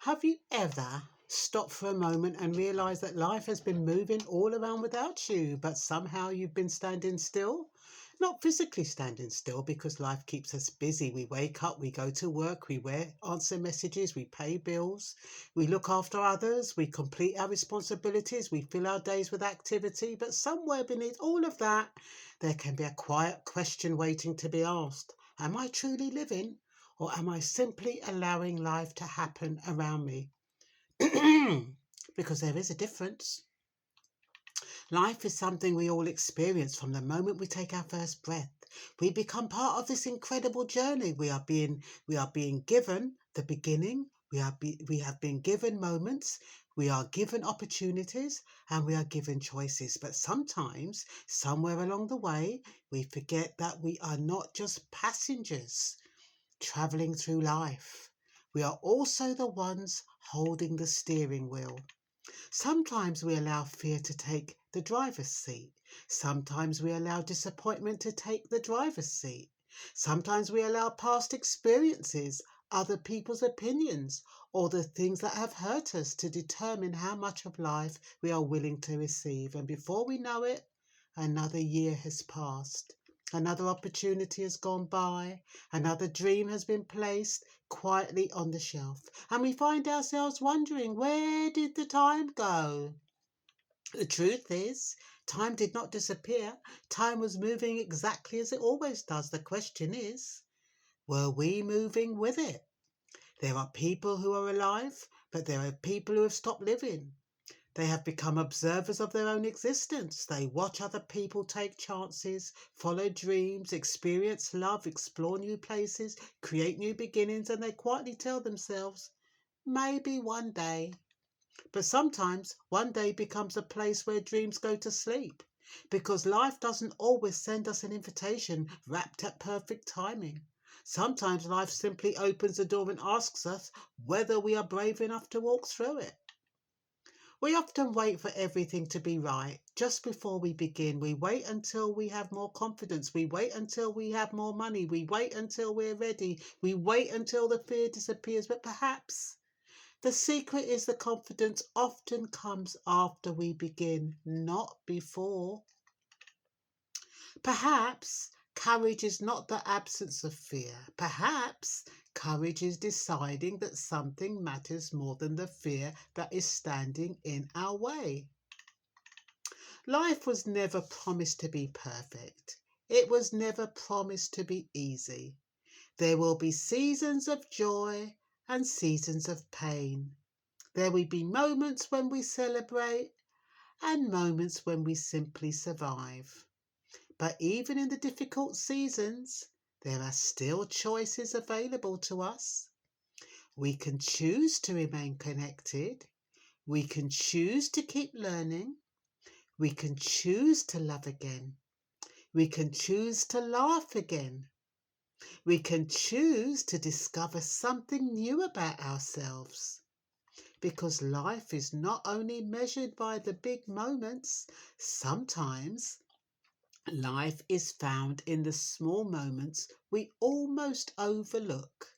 Have you ever stopped for a moment and realized that life has been moving all around without you, but somehow you've been standing still? Not physically standing still because life keeps us busy. We wake up, we go to work, answer messages, we pay bills, we look after others, we complete our responsibilities, we fill our days with activity. But somewhere beneath all of that, there can be a quiet question waiting to be asked. Am I truly living? Or am I simply allowing life to happen around me? Because there is a difference. Life is something we all experience from the moment we take our first breath. We become part of this incredible journey. We are being given the beginning. We have been given moments. We are given opportunities and we are given choices. But sometimes, somewhere along the way, we forget that we are not just passengers traveling through life. We are also the ones holding the steering wheel. Sometimes we allow fear to take the driver's seat. Sometimes we allow disappointment to take the driver's seat. Sometimes we allow past experiences, other people's opinions, or the things that have hurt us to determine how much of life we are willing to receive. And before we know it, another year has passed. Another opportunity has gone by. Another dream has been placed quietly on the shelf. And we find ourselves wondering, where did the time go? The truth is, time did not disappear. Time was moving exactly as it always does. The question is, were we moving with it? There are people who are alive, but there are people who have stopped living. They have become observers of their own existence. They watch other people take chances, follow dreams, experience love, explore new places, create new beginnings, and they quietly tell themselves, maybe one day. But sometimes one day becomes a place where dreams go to sleep, because life doesn't always send us an invitation wrapped at perfect timing. Sometimes life simply opens the door and asks us whether we are brave enough to walk through it. We often wait for everything to be right. Just before we begin, we wait until we have more confidence. We wait until we have more money. We wait until we're ready. We wait until the fear disappears. But perhaps the secret is the confidence often comes after we begin, not before. Perhaps courage is not the absence of fear. Perhaps courage is deciding that something matters more than the fear that is standing in our way. Life was never promised to be perfect. It was never promised to be easy. There will be seasons of joy and seasons of pain. There will be moments when we celebrate and moments when we simply survive. But even in the difficult seasons, there are still choices available to us. We can choose to remain connected. We can choose to keep learning. We can choose to love again. We can choose to laugh again. We can choose to discover something new about ourselves. Because life is not only measured by the big moments, sometimes life is found in the small moments we almost overlook.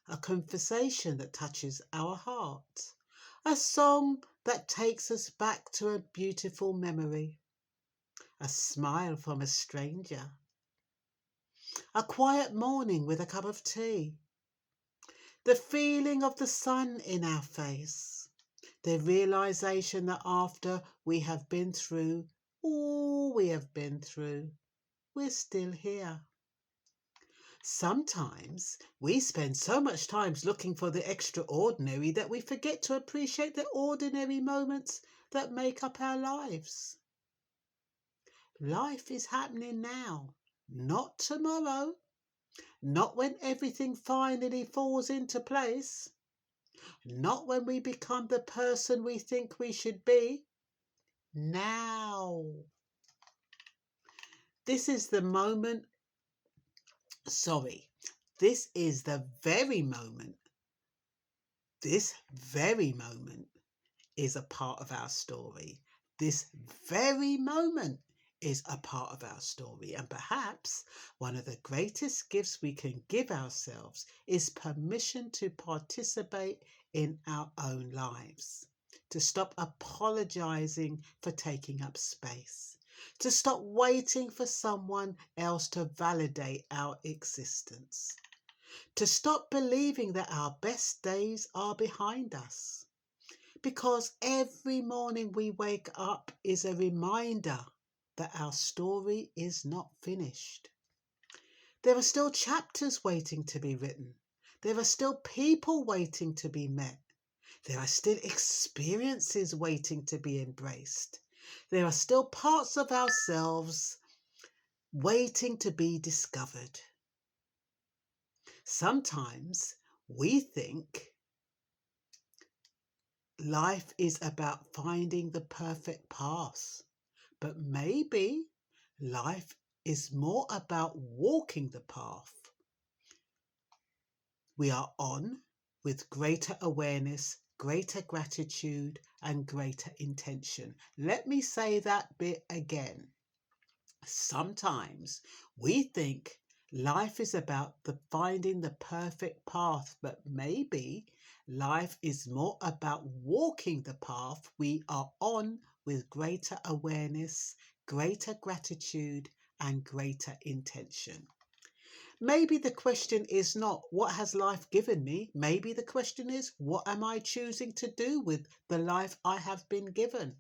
A conversation that touches our heart. A song that takes us back to a beautiful memory. A smile from a stranger. A quiet morning with a cup of tea. The feeling of the sun in our face. The realization that after we have been through all we have been through, we're still here. Sometimes we spend so much time looking for the extraordinary that we forget to appreciate the ordinary moments that make up our lives. Life is happening now, not tomorrow, not when everything finally falls into place, not when we become the person we think we should be. Now. This is the moment, sorry, this is the very moment, this very moment is a part of our story. This very moment is a part of our story. And perhaps one of the greatest gifts we can give ourselves is permission to participate in our own lives, to stop apologizing for taking up space, to stop waiting for someone else to validate our existence, to stop believing that our best days are behind us. Because every morning we wake up is a reminder that our story is not finished. There are still chapters waiting to be written. There are still people waiting to be met. There are still experiences waiting to be embraced. There are still parts of ourselves waiting to be discovered. Sometimes we think life is about finding the perfect path, but maybe life is more about walking the path we are on with greater awareness, greater gratitude, and greater intention. Let me say that bit again. Sometimes we think life is about finding the perfect path, but maybe life is more about walking the path we are on with greater awareness, greater gratitude, and greater intention. Maybe the question is not, what has life given me? Maybe the question is, what am I choosing to do with the life I have been given?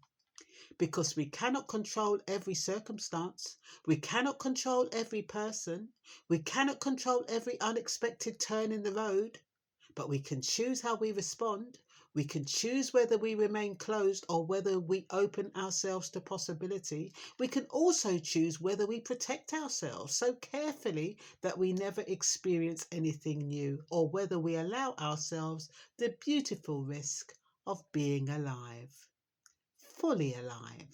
Because we cannot control every circumstance. We cannot control every person. We cannot control every unexpected turn in the road. But we can choose how we respond. We can choose whether we remain closed or whether we open ourselves to possibility. We can also choose whether we protect ourselves so carefully that we never experience anything new, or whether we allow ourselves the beautiful risk of being alive, fully alive.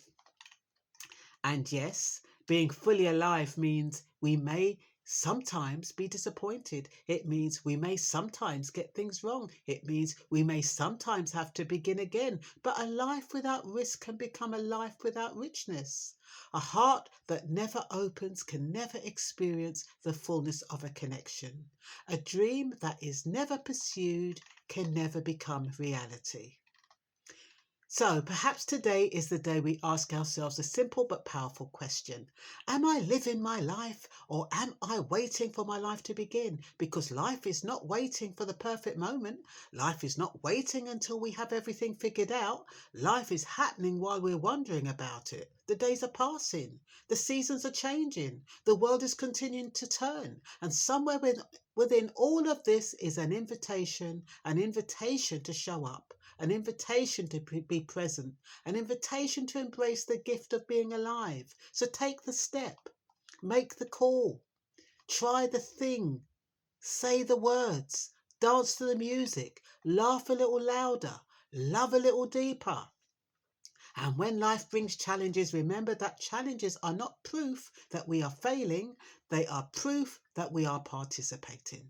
And yes, being fully alive means we may sometimes be disappointed. It means we may sometimes get things wrong. It means we may sometimes have to begin again. But a life without risk can become a life without richness. A heart that never opens can never experience the fullness of a connection. A dream that is never pursued can never become reality. So perhaps today is the day we ask ourselves a simple but powerful question. Am I living my life, or am I waiting for my life to begin? Because life is not waiting for the perfect moment. Life is not waiting until we have everything figured out. Life is happening while we're wondering about it. The days are passing. The seasons are changing. The world is continuing to turn. And somewhere within all of this is an invitation to show up. An invitation to be present, an invitation to embrace the gift of being alive. So take the step, make the call, try the thing, say the words, dance to the music, laugh a little louder, love a little deeper. And when life brings challenges, remember that challenges are not proof that we are failing, they are proof that we are participating.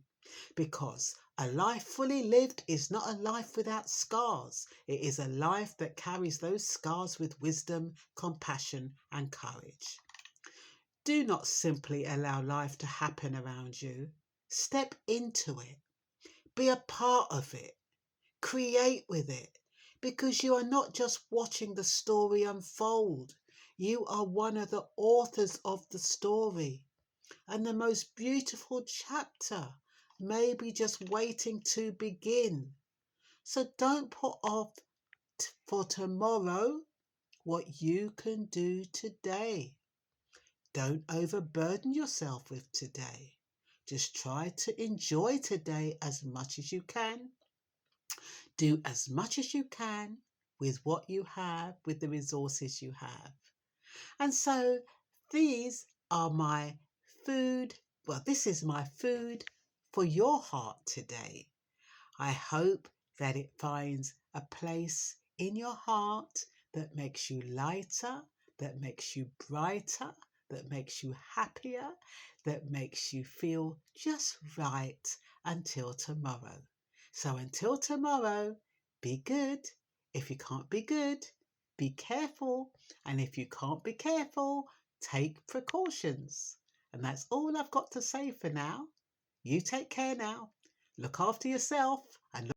Because a life fully lived is not a life without scars. It is a life that carries those scars with wisdom, compassion, and courage. Do not simply allow life to happen around you. Step into it. Be a part of it. Create with it. Because you are not just watching the story unfold. You are one of the authors of the story. And the most beautiful chapter may be just waiting to begin. So don't put off for tomorrow what you can do today. Don't overburden yourself with today. Just try to enjoy today as much as you can. Do as much as you can with what you have, with the resources you have. And so these are my food. Well, this is my food for your heart today. I hope that it finds a place in your heart that makes you lighter, that makes you brighter, that makes you happier, that makes you feel just right until tomorrow. So until tomorrow, be good. If you can't be good, be careful. And if you can't be careful, take precautions. And that's all I've got to say for now. You take care now. Look after yourself and